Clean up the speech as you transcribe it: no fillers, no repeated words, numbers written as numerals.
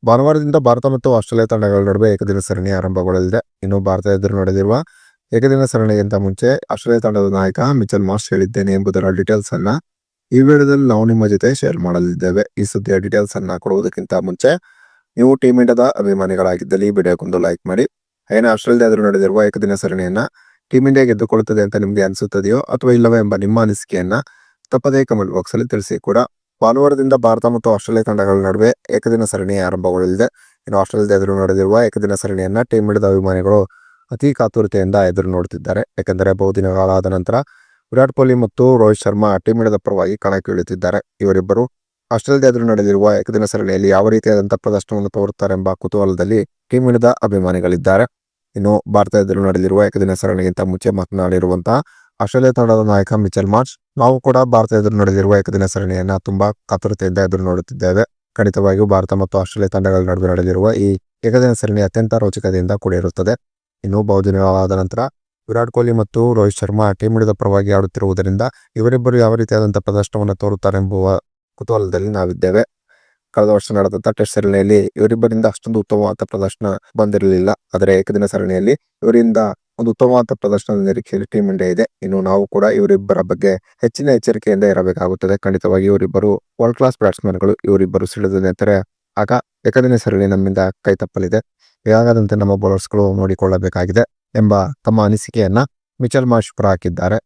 ಭಾನುವಾರದಿಂದ ಭಾರತ ಮತ್ತು ಆಸ್ಟ್ರೇಲಿಯಾ ತಂಡಗಳ ನಡುವೆ ಏಕದಿನ ಸರಣಿ ಆರಂಭಗೊಳ್ಳಲಿದೆ. ಇನ್ನು ಭಾರತ ಎದುರು ನಡೆದಿರುವ ಏಕದಿನ ಸರಣಿಗಿಂತ ಮುಂಚೆ ಆಸ್ಟ್ರೇಲಿಯಾ ತಂಡದ ನಾಯಕ ಮಿಚೆಲ್ ಮಾರ್ಷ್ ಹೇಳಿದ್ದೇನೆ ಎಂಬುದರ ಡೀಟೇಲ್ಸ್ ಅನ್ನ ಈ ವಿಡಿಯೋದಲ್ಲಿ ನಾವು ನಿಮ್ಮ ಜೊತೆ ಶೇರ್ ಮಾಡಲಿದ್ದೇವೆ. ಈ ಸುದ್ದಿಯ ಡೀಟೇಲ್ಸ್ ಅನ್ನ ಕೊಡುವುದಕ್ಕಿಂತ ಮುಂಚೆ ನೀವು ಟೀಮ್ ಇಂಡಿಯಾದ ಅಭಿಮಾನಿಗಳಾಗಿದ್ದಲ್ಲಿ ವಿಡಿಯೋಕ್ಕೊಂದು ಲೈಕ್ ಮಾಡಿ. ಏನೇ ಆಸ್ಟ್ರೇಲಿಯಾ ಎದುರು ನಡೆದಿರುವ ಏಕದಿನ ಸರಣಿಯನ್ನ ಟೀಮ್ ಇಂಡಿಯಾ ಗೆದ್ದುಕೊಳ್ಳುತ್ತದೆ ಅಂತ ನಿಮ್ಗೆ ಅನಿಸುತ್ತದೆಯೋ ಅಥವಾ ಇಲ್ಲವೇ ಎಂಬ ನಿಮ್ಮ ಅನಿಸಿಕೆಯನ್ನ ತಪ್ಪದೇ ಕಮೆಂಟ್ ಬಾಕ್ಸ್ ಅಲ್ಲಿ ತಿಳಿಸಿ ಕೂಡ. ಭಾನುವಾರದಿಂದ ಭಾರತ ಮತ್ತು ಆಸ್ಟ್ರೇಲಿಯಾ ತಂಡಗಳ ನಡುವೆ ಏಕದಿನ ಸರಣಿ ಆರಂಭಗೊಳ್ಳಲಿದೆ. ಇನ್ನು ಆಸ್ಟ್ರೇಲಿಯಾ ಎದುರು ನಡೆದಿರುವ ಏಕದಿನ ಸರಣಿಯನ್ನ ಟೀಮ್ ಇಂಡಿಯಾದ ಅಭಿಮಾನಿಗಳು ಅತಿ ಕಾತುರತೆಯಿಂದ ಎದುರು ನೋಡುತ್ತಿದ್ದಾರೆ. ಯಾಕೆಂದರೆ ಬಹುದಿನಗಳಾದ ನಂತರ ವಿರಾಟ್ ಕೊಹ್ಲಿ ಮತ್ತು ರೋಹಿತ್ ಶರ್ಮಾ ಟೀಮ್ ಇಂಡಿಯಾದ ಪರವಾಗಿ ಕಣಕ್ಕೆ ಇಳಿದಿದ್ದಾರೆ. ಇವರಿಬ್ಬರು ಆಸ್ಟ್ರೇಲಿಯಾ ಎದುರು ನಡೆದಿರುವ ಏಕದಿನ ಸರಣಿಯಲ್ಲಿ ಯಾವ ರೀತಿಯಾದಂತಹ ಪ್ರದರ್ಶನವನ್ನು ತೋರುತ್ತಾರೆ ಎಂಬ ಕುತೂಹಲದಲ್ಲಿ ಟೀಮ್ ಇಂಡಿಯಾದ ಅಭಿಮಾನಿಗಳಿದ್ದಾರೆ. ಇನ್ನು ಭಾರತ ಎದುರು ನಡೆದಿರುವ ಏಕದಿನ ಸರಣಿಗಿಂತ ಮುಂಚೆ ಮಾತನಾಡಿರುವಂತಹ ಆಸ್ಟ್ರೇಲಿಯಾ ತಂಡದ ನಾಯಕ ಮಿಚೆಲ್ ಮಾರ್ಷ್, ನಾವು ಕೂಡ ಭಾರತ ಎದುರು ನಡೆದಿರುವ ಏಕದಿನ ಸರಣಿಯನ್ನ ತುಂಬಾ ಕಾತುರತೆಯಿಂದ ಎದುರು ನೋಡುತ್ತಿದ್ದೇವೆ. ಖಂಡಿತವಾಗಿಯೂ ಭಾರತ ಮತ್ತು ಆಸ್ಟ್ರೇಲಿಯಾ ತಂಡಗಳ ನಡುವೆ ನಡೆದಿರುವ ಈ ಏಕದಿನ ಸರಣಿ ಅತ್ಯಂತ ರೋಚಕತೆಯಿಂದ ಕೂಡಿರುತ್ತದೆ. ಇನ್ನು ಬಹುದಿನಗಳಾದ ನಂತರ ವಿರಾಟ್ ಕೊಹ್ಲಿ ಮತ್ತು ರೋಹಿತ್ ಶರ್ಮಾ ಟೀಮ್ ಇಂಡಿಯಾದ ಪರವಾಗಿ ಆಡುತ್ತಿರುವುದರಿಂದ ಇವರಿಬ್ಬರು ಯಾವ ರೀತಿಯಾದಂತಹ ಪ್ರದರ್ಶನವನ್ನು ತೋರುತ್ತಾರೆ ಎಂಬುವ ಕುತೂಹಲದಲ್ಲಿ ನಾವಿದ್ದೇವೆ. ಕಳೆದ ವರ್ಷ ನಡೆದಂತಹ ಟೆಸ್ಟ್ ಸರಣಿಯಲ್ಲಿ ಇವರಿಬ್ಬರಿಂದ ಅಷ್ಟೊಂದು ಉತ್ತಮವಾದ ಪ್ರದರ್ಶನ ಬಂದಿರಲಿಲ್ಲ. ಆದರೆ ಏಕದಿನ ಸರಣಿಯಲ್ಲಿ ಇವರಿಂದ ಒಂದು ಉತ್ತಮವಾದ ಪ್ರದರ್ಶನದ ನಿರೀಕ್ಷೆಯಲ್ಲಿ ಟೀಮ್ ಇಂಡಿಯಾ ಇದೆ. ಇನ್ನು ನಾವು ಕೂಡ ಇವರಿಬ್ಬರ ಬಗ್ಗೆ ಹೆಚ್ಚಿನ ಎಚ್ಚರಿಕೆಯಿಂದ ಇರಬೇಕಾಗುತ್ತದೆ. ಖಂಡಿತವಾಗಿ ಇವರಿಬ್ಬರು ವರ್ಲ್ಡ್ ಕ್ಲಾಸ್ ಬ್ಯಾಟ್ಸ್ಮನ್ಗಳು. ಇವರಿಬ್ಬರು ಸಿಡಿದ ನೆತ್ತರೆ ಆಗ ಏಕದಿನ ಸರಣಿ ನಮ್ಮಿಂದ ಕೈ ತಪ್ಪಲಿದೆ. ಹೇಗಾದಂತೆ ನಮ್ಮ ಬೌಲರ್ಸ್ಗಳು ನೋಡಿಕೊಳ್ಳಬೇಕಾಗಿದೆ ಎಂಬ ತಮ್ಮ ಅನಿಸಿಕೆಯನ್ನ ಮಿಚೆಲ್ ಮಾರ್ಷ್ ಹಾಕಿದ್ದಾರೆ.